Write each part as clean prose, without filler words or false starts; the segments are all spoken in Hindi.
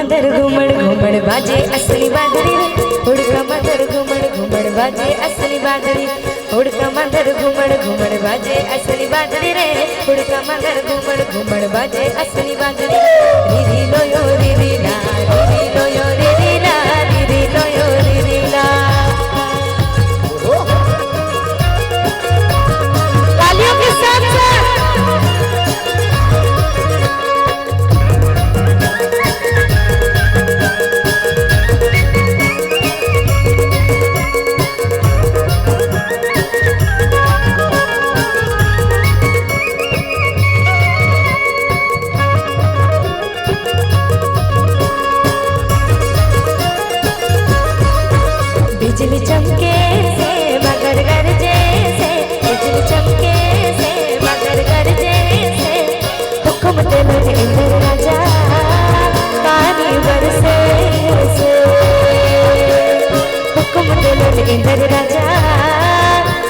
मंदर घूमड़ घूमड़ बाजे असली बादरी रे हुड़का मंदर घूमड़ घूमड़ बाजे असली बादरी हुड़का मंदर घूमड़ घूमड़ बाजे असली बादरी रे हुड़का मंदर घूमड़ घूमड़ बाजे असली बादरी रीरी लोयो रीरी ला रीरी लोयो रीरी ला रीरी लोयो रीरी ला तालियों के साथ बिजली चमके से मगर गरजे से बिजली चमके से मगर गरजे से हुक्म दिल इंद्र राजा पानी बरसे से हुक्म दिल इंद्र राजा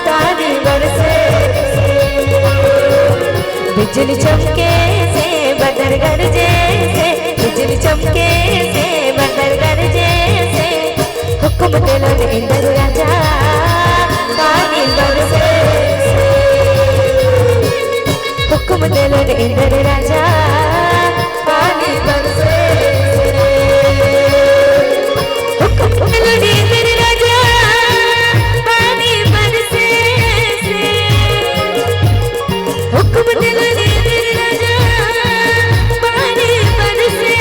पानी बरसे बिजली चमके से मगर गरजे से बिजली चमके से मगर गरजे से हुक्म दिलो इंद्र राजा पानी बरसे हुक्म दिलो इंद्र राजा पानी बरसे हुक्म दिलो इंद्र राजा पानी बरसे हुक्म दिलो इंद्र राजा पानी बरसे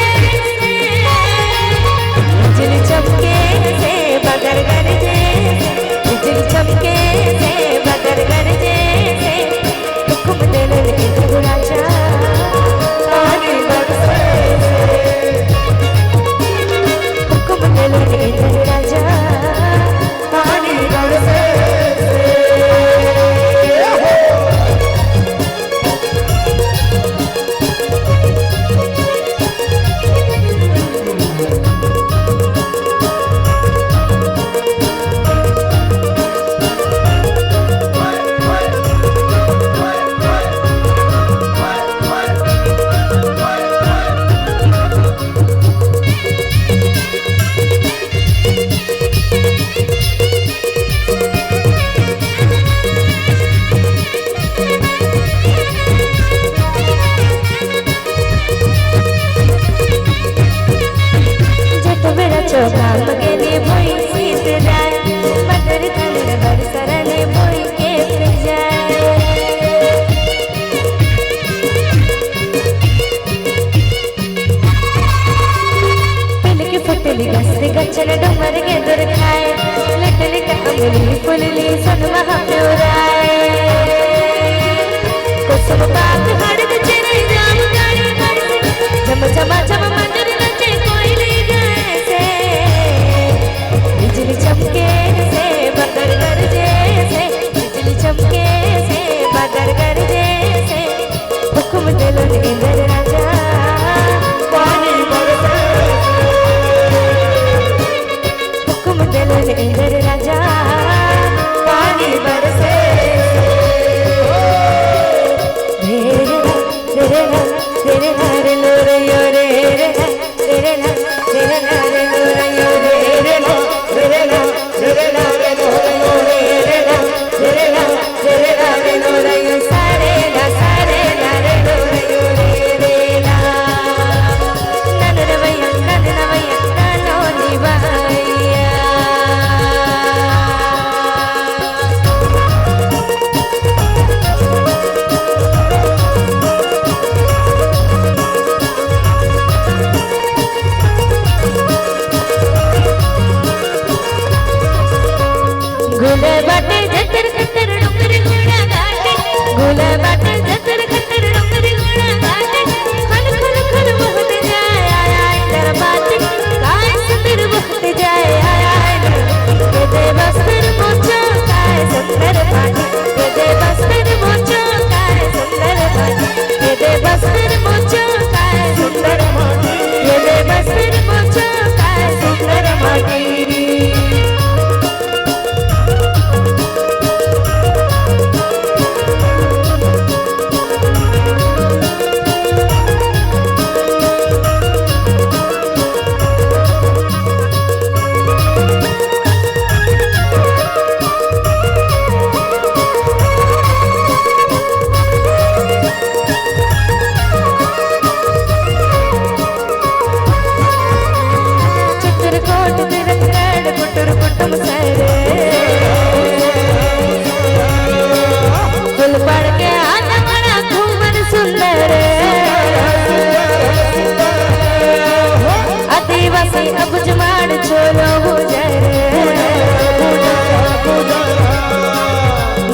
बिजली चमके मगर गरजे बिजली चमके से मगर गरजे से हुक्म दिल इंद्र राजा पानी बरसे हुक्म दिल इंद्र राजा पानी बरसे चौकाम के लिए भोई सीत जाए मदर कलर बरसरने भोई के फिर जाए पिल की फुटली गस्त गचन डमर के दुर खाए लटल कमली फुलली सन महा प्योराए कुसुम बात हरद चरे जाम गाड़ी बरसे जम जमा जम मंदिर नचे कोयली बिजली चमके से मगर गरजे से बिजली चमके से मगर गरजे से हुक्म दिलो इंद्र राजा पानी बरसे से अब जुमाड़ छोलो गुजर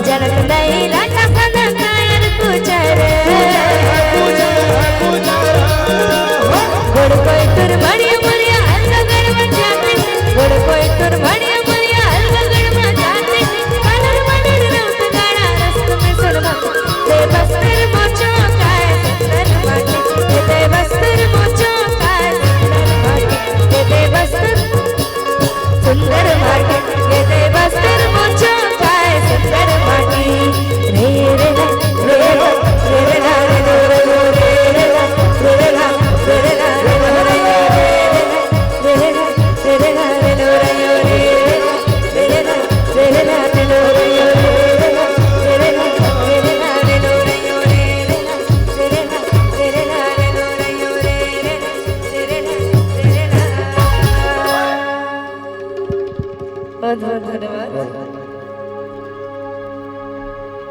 जनक नहीं लाटा सदा कायर कुचर गोड़ कोई तुर मड़िया मड़िया अलग गड़वा जाते गोड़ कोई तुर मड़िया मड़िया अलग गड़वा जाते कलर मडर रौत गाड़ा रस्त में सुरमा ते बस्तर मोचो काय सुंदर माटी ते बस्तर मोचो काय सुंदर माटी ते बस्तर सुंदर माटी ते बस्तर मोचो काय सुंदर माटी रे रे रे रे रे ला रे रे रे रे ला रे ला बहुत बहुत धन्यवाद।